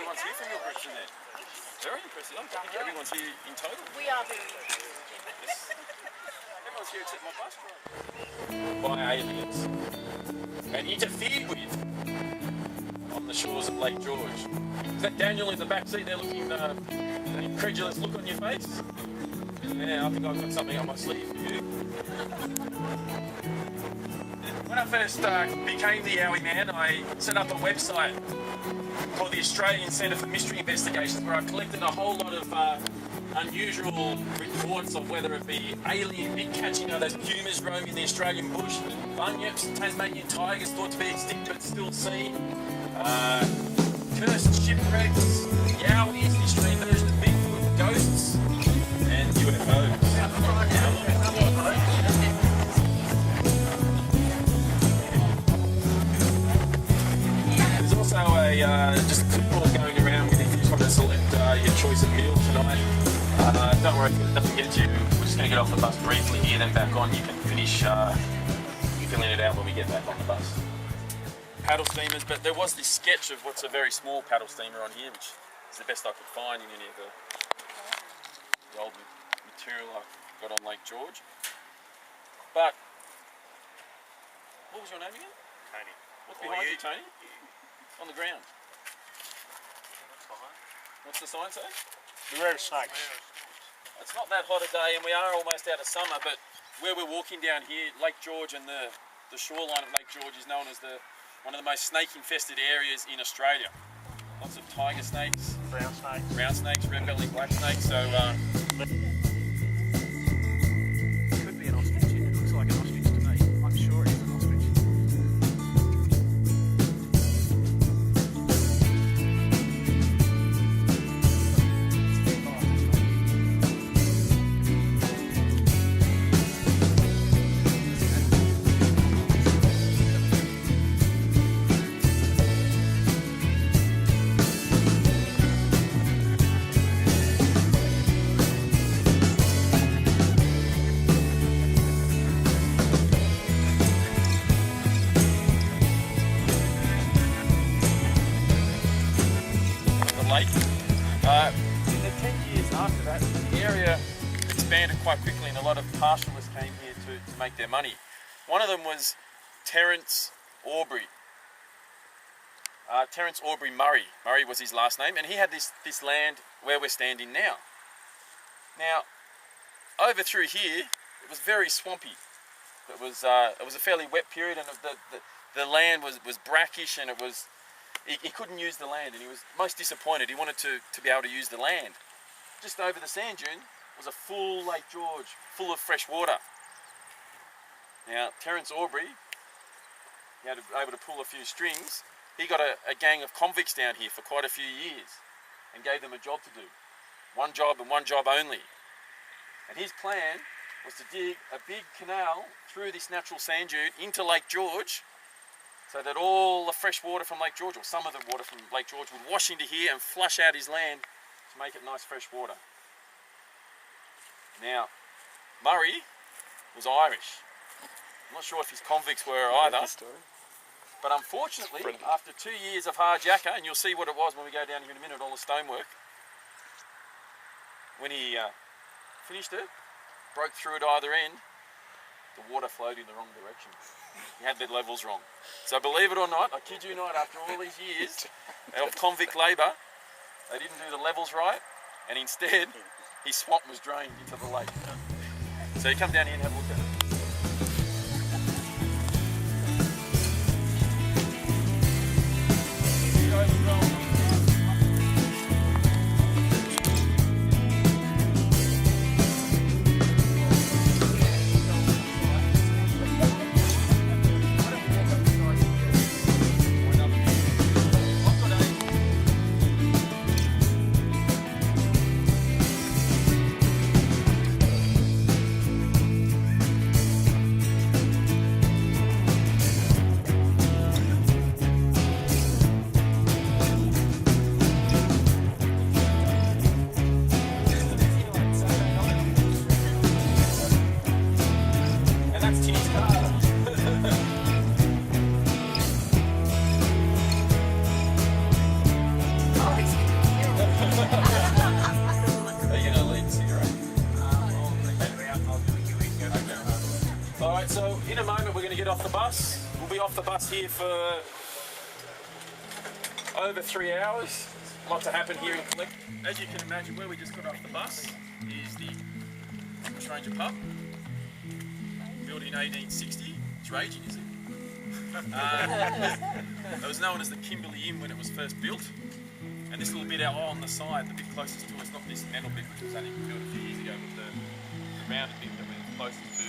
everyone's here from your group, isn't it? Very impressive. I think everyone's here in total. We are very impressive. Everyone's here except my bus driver. By aliens. And interfered with on the shores of Lake George. Is that Daniel in the back seat there looking, an incredulous look on your face? Yeah, I think I've got something on my sleeve for you. When I first became the Yowieman, I set up a website called the Australian Centre for Mystery Investigations, where I collected a whole lot of unusual reports of whether it be alien big catching, those pumas roaming the Australian bush, bunyips, Tasmanian tigers thought to be extinct but still seen, cursed shipwrecks, yowies, the extreme version of Bigfoot, ghosts, and UFOs. There's also just a clipboard going around if you just want to select your choice of meal tonight. Don't worry if it doesn't get you. We're just going to get off the bus briefly here, then back on. You can finish filling it out when we get back on the bus. Paddle steamers, but there was this sketch of what's a very small paddle steamer on here, which is the best I could find in any of the old material I got on Lake George. But what was your name again? Tony. What's behind you, Tony? On the ground. What's the sign say? Beware of snakes. It's not that hot a day, and we are almost out of summer, but where we're walking down here, Lake George, and the shoreline of Lake George is known as one of the most snake-infested areas in Australia. Lots of tiger snakes, Brown snakes, red-bellied black snakes. So could be an ostrich. It looks like an ostrich to me. I'm sure it is an ostrich. lake. In the 10 years after that, the area expanded quite quickly, and a lot of pastoralists came here to make their money. One of them was Terence Aubrey. Terence Aubrey Murray. Murray was his last name, and he had this land where we're standing now. Now, over through here, it was very swampy. It was a fairly wet period, and the land was brackish, and he couldn't use the land, and he was most disappointed. He wanted to be able to use the land. Just over the sand dune was a full Lake George, full of fresh water. Now, Terence Aubrey, he had able to pull a few strings. He got a gang of convicts down here for quite a few years and gave them a job to do. One job and one job only. And his plan was to dig a big canal through this natural sand dune into Lake George, so that all the fresh water from Lake George, or some of the water from Lake George, would wash into here and flush out his land to make it nice fresh water. Now, Murray was Irish. I'm not sure if his convicts were either. But unfortunately, after 2 years of hard yakka, and you'll see what it was when we go down here in a minute, all the stonework, when he finished it, broke through at either end, the water flowed in the wrong direction. He had the levels wrong. So believe it or not, I kid you not, after all these years of convict labour, they didn't do the levels right, and instead, his swamp was drained into the lake. So you come down here and have a look at it. off the bus. We'll be off the bus here for over 3 hours. A lot to happen here in Collect. As you can imagine, where we just got off the bus is the Bushranger pub, built in 1860. It's raging, is it? It was known as the Kimberley Inn when it was first built. And this little bit out on the side, the bit closest to us, not this metal bit which was only built a few years ago, but the rounded bit that we're closest to.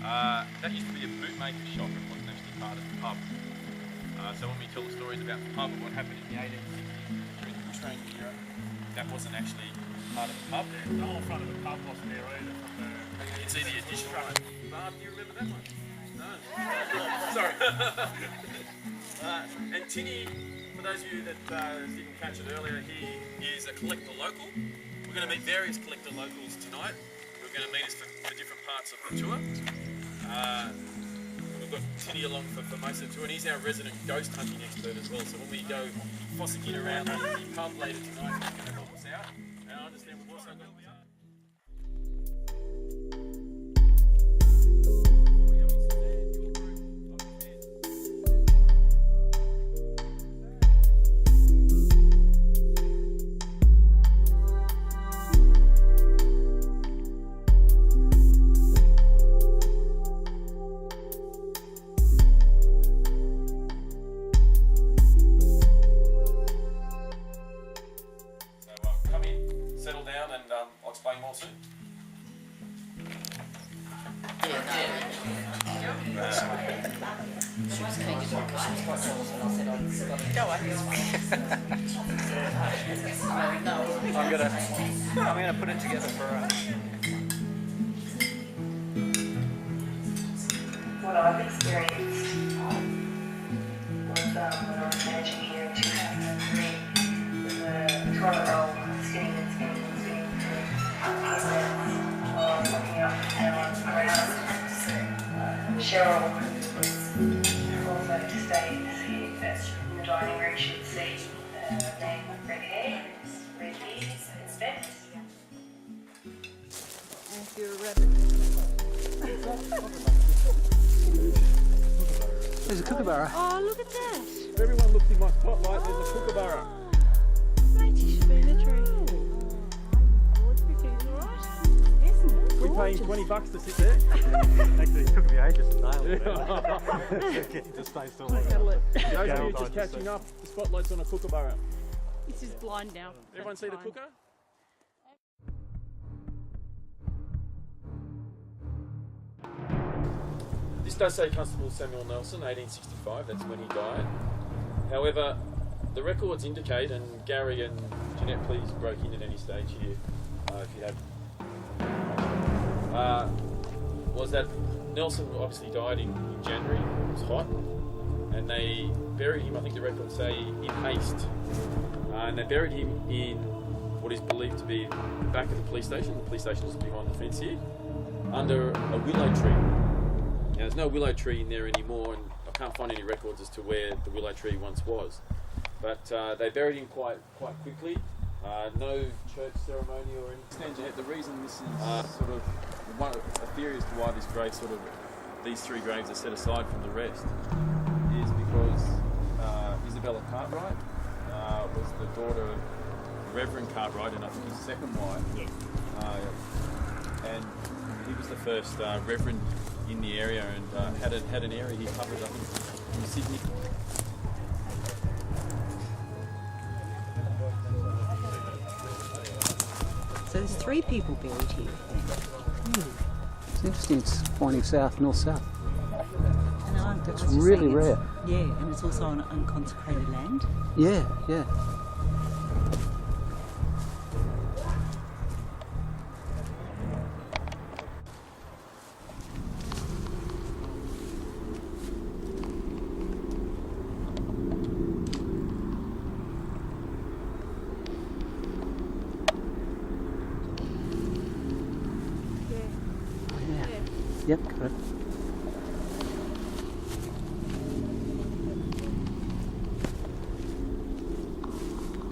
That used to be a bootmaker shop. It wasn't actually part of the pub. So when we tell the stories about the pub and what happened in the 1860s during the Bushranger era, that wasn't actually part of the pub. The whole front of the pub wasn't there either. You can see the addition. Barb, do you remember that one? No. Sorry. And Tinny, for those of you that didn't catch it earlier, he is a collector local. We're going to meet various collector locals tonight. We're going to meet us for different parts of the tour. We've got Tinny along for most of the tour, and he's our resident ghost hunting expert as well. So when we go fossicking around the pub later tonight, he's going to help us out. And I understand we've also got... Settle down and I'll explain more soon. I'm gonna put it together for What I've experienced was when I was managing here in 2003 with a toilet roll spinning and spinning and spinning through while looking up and around. Cheryl was also to stay here in the dining room. She would see a man with red hair, red ears and specs. If you're a rabbit. There's a kookaburra. Oh, look at that. If everyone looks in my spotlight, there's a kookaburra. Mate, you should be in a tree. We're paying $20 to sit there. Actually, it took me ages to nail it. Just stay still. Those of you just catching up, the spotlight's on a kookaburra. This is blind now. Everyone see the cooker? This does say Constable Samuel Nelson, 1865, that's when he died. However, the records indicate, and Gary and Jeanette, please break in at any stage here, if you have, was that Nelson obviously died in January, it was hot, and they buried him, I think the records say, in haste. And they buried him in what is believed to be the back of the police station. The police station is behind the fence here, under a willow tree. Now, there's no willow tree in there anymore, and I can't find any records as to where the willow tree once was. But they buried him quite quickly. No church ceremony or anything. The reason this is sort of a theory as to why this grave these three graves are set aside from the rest is because Isabella Cartwright was the daughter of Reverend Cartwright, and I think his second wife. Yes. And he was the first Reverend in the area, and had an area he covered, I think, in Sydney. So there's 3 people buried here. It's interesting, it's pointing south, north-south. And That's really rare. Yeah, and it's also on unconsecrated land. Yeah, yeah. Yep, got it.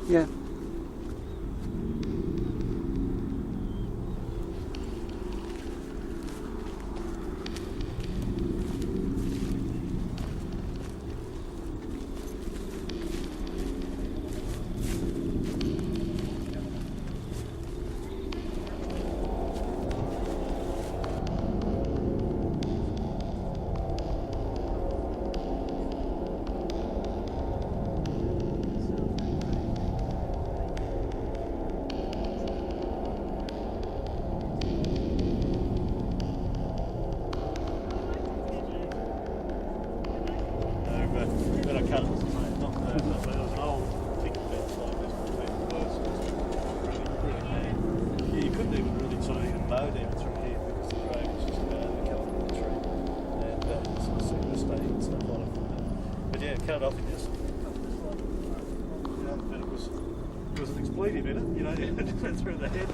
Yeah. an expletive in it, you know, it just went through the head.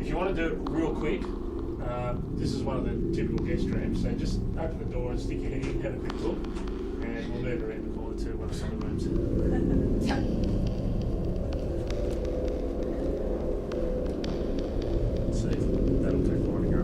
If you want to do it real quick, this is one of the typical guest rooms. So just open the door and stick your head in, have a quick look, and we'll move around the corner to one of some of the rooms. Let's see, that'll take a while to go.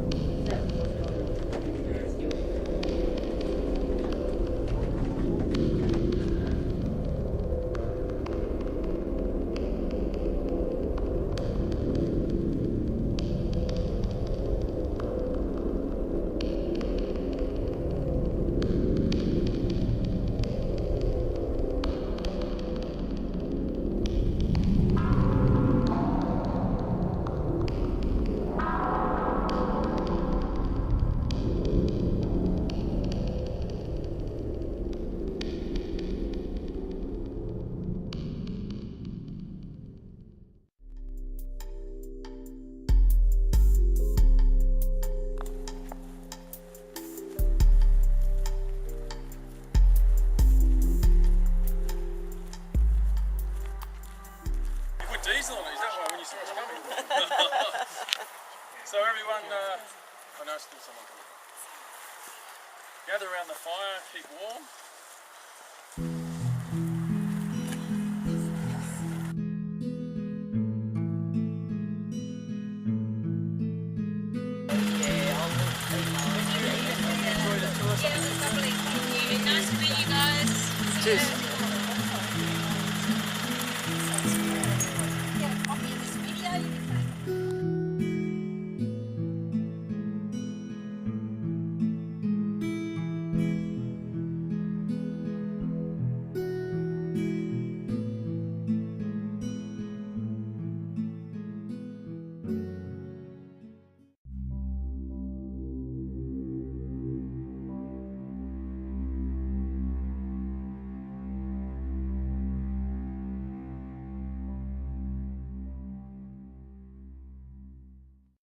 Diesel on it, is that why when you saw us coming? So everyone, I know still someone coming. Gather around the fire, keep warm. Yeah, it was lovely. Thank you. Nice to meet you guys. Cheers.